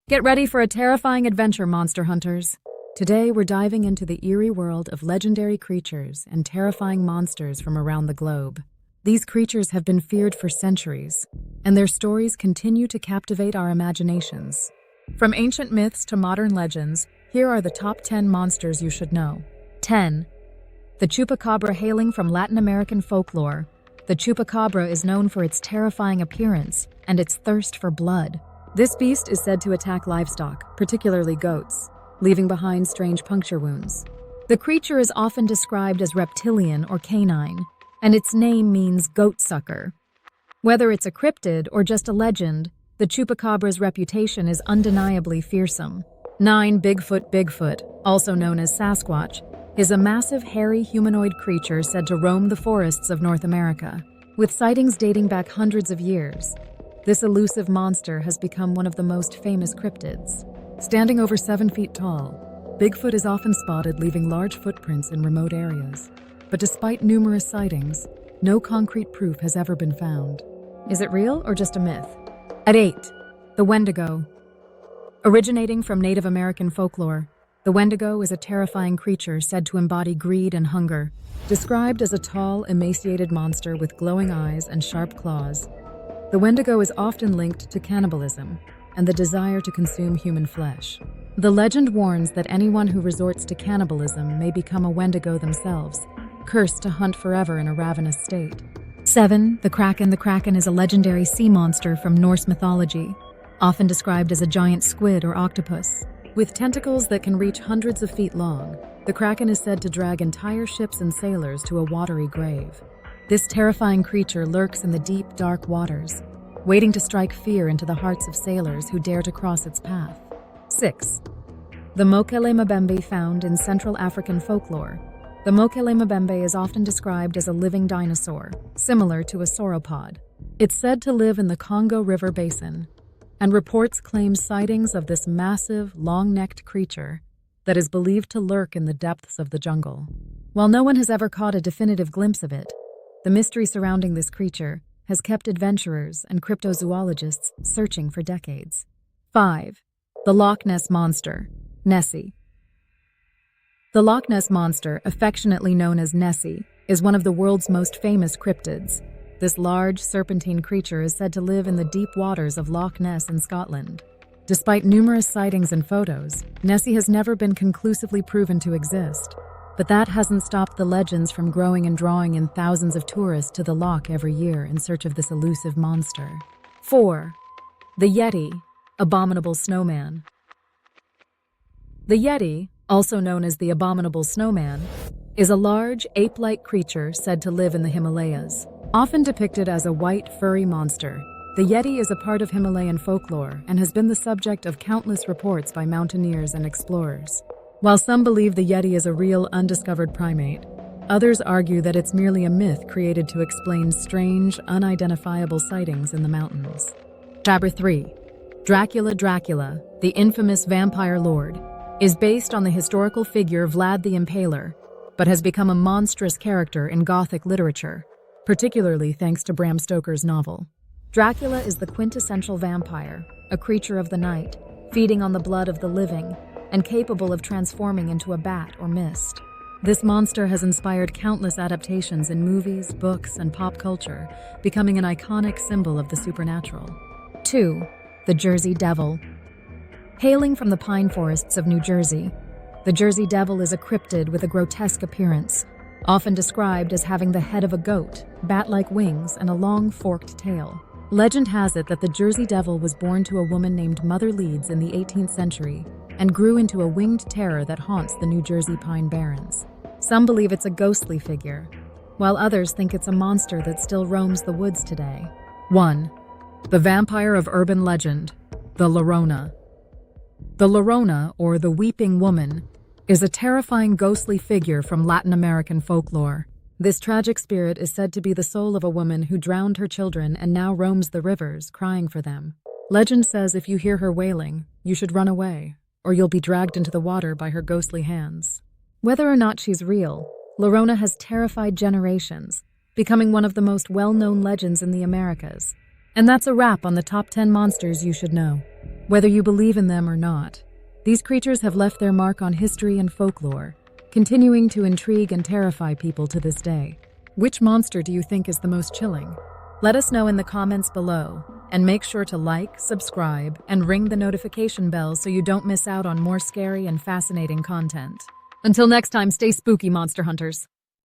Get ready for a terrifying adventure, monster hunters. Today, we're diving into the eerie world of legendary creatures and terrifying monsters from around the globe. These creatures have been feared for centuries, and their stories continue to captivate our imaginations. From ancient myths to modern legends, here are the top 10 monsters you should know. 10. The Chupacabra. Hailing from Latin American folklore, the Chupacabra is known for its terrifying appearance and its thirst for blood. This beast is said to attack livestock, particularly goats, leaving behind strange puncture wounds. The creature is often described as reptilian or canine, and its name means goat sucker. Whether it's a cryptid or just a legend, the Chupacabra's reputation is undeniably fearsome. 9. Bigfoot. Bigfoot, also known as Sasquatch, is a massive, hairy humanoid creature said to roam the forests of North America, with sightings dating back hundreds of years. This elusive monster has become one of the most famous cryptids. Standing over 7 feet tall, Bigfoot is often spotted leaving large footprints in remote areas. But despite numerous sightings, no concrete proof has ever been found. Is it real or just a myth? At 8. The Wendigo. Originating from Native American folklore, the Wendigo is a terrifying creature said to embody greed and hunger. Described as a tall, emaciated monster with glowing eyes and sharp claws, the Wendigo is often linked to cannibalism and the desire to consume human flesh. The legend warns that anyone who resorts to cannibalism may become a Wendigo themselves, cursed to hunt forever in a ravenous state. 7. The Kraken. The Kraken is a legendary sea monster from Norse mythology, often described as a giant squid or octopus. With tentacles that can reach hundreds of feet long, the Kraken is said to drag entire ships and sailors to a watery grave. This terrifying creature lurks in the deep, dark waters, waiting to strike fear into the hearts of sailors who dare to cross its path. 6. The Mokele Mbembe. Found in Central African folklore, the Mokele Mbembe is often described as a living dinosaur, similar to a sauropod. It's said to live in the Congo River basin, and reports claim sightings of this massive, long-necked creature that is believed to lurk in the depths of the jungle. While no one has ever caught a definitive glimpse of it, the mystery surrounding this creature has kept adventurers and cryptozoologists searching for decades. 5. The Loch Ness Monster. Nessie. The Loch Ness Monster, affectionately known as Nessie, is one of the world's most famous cryptids. This large, serpentine creature is said to live in the deep waters of Loch Ness in Scotland. Despite numerous sightings and photos, Nessie has never been conclusively proven to exist. But that hasn't stopped the legends from growing and drawing in thousands of tourists to the loch every year in search of this elusive monster. 4. The Yeti, Abominable Snowman. The Yeti, also known as the Abominable Snowman, is a large, ape-like creature said to live in the Himalayas. Often depicted as a white, furry monster, the Yeti is a part of Himalayan folklore and has been the subject of countless reports by mountaineers and explorers. While some believe the Yeti is a real, undiscovered primate, others argue that it's merely a myth created to explain strange, unidentifiable sightings in the mountains. Chapter 3. Dracula. Dracula, the infamous vampire lord, is based on the historical figure Vlad the Impaler, but has become a monstrous character in Gothic literature, particularly thanks to Bram Stoker's novel. Dracula is the quintessential vampire, a creature of the night, feeding on the blood of the living, and capable of transforming into a bat or mist. This monster has inspired countless adaptations in movies, books, and pop culture, becoming an iconic symbol of the supernatural. 2. The Jersey Devil. Hailing from the pine forests of New Jersey, the Jersey Devil is a cryptid with a grotesque appearance, often described as having the head of a goat, bat-like wings, and a long, forked tail. Legend has it that the Jersey Devil was born to a woman named Mother Leeds in the 18th century and grew into a winged terror that haunts the New Jersey Pine Barrens. Some believe it's a ghostly figure, while others think it's a monster that still roams the woods today. 1. The vampire of urban legend, the Llorona. The Llorona, or the Weeping Woman, is a terrifying ghostly figure from Latin American folklore. This tragic spirit is said to be the soul of a woman who drowned her children and now roams the rivers, crying for them. Legend says if you hear her wailing, you should run away, or you'll be dragged into the water by her ghostly hands. Whether or not she's real, Llorona has terrified generations, becoming one of the most well-known legends in the Americas. And that's a wrap on the top 10 monsters you should know. Whether you believe in them or not, these creatures have left their mark on history and folklore, continuing to intrigue and terrify people to this day. Which monster do you think is the most chilling? Let us know in the comments below, and make sure to like, subscribe, and ring the notification bell so you don't miss out on more scary and fascinating content. Until next time, stay spooky, monster hunters.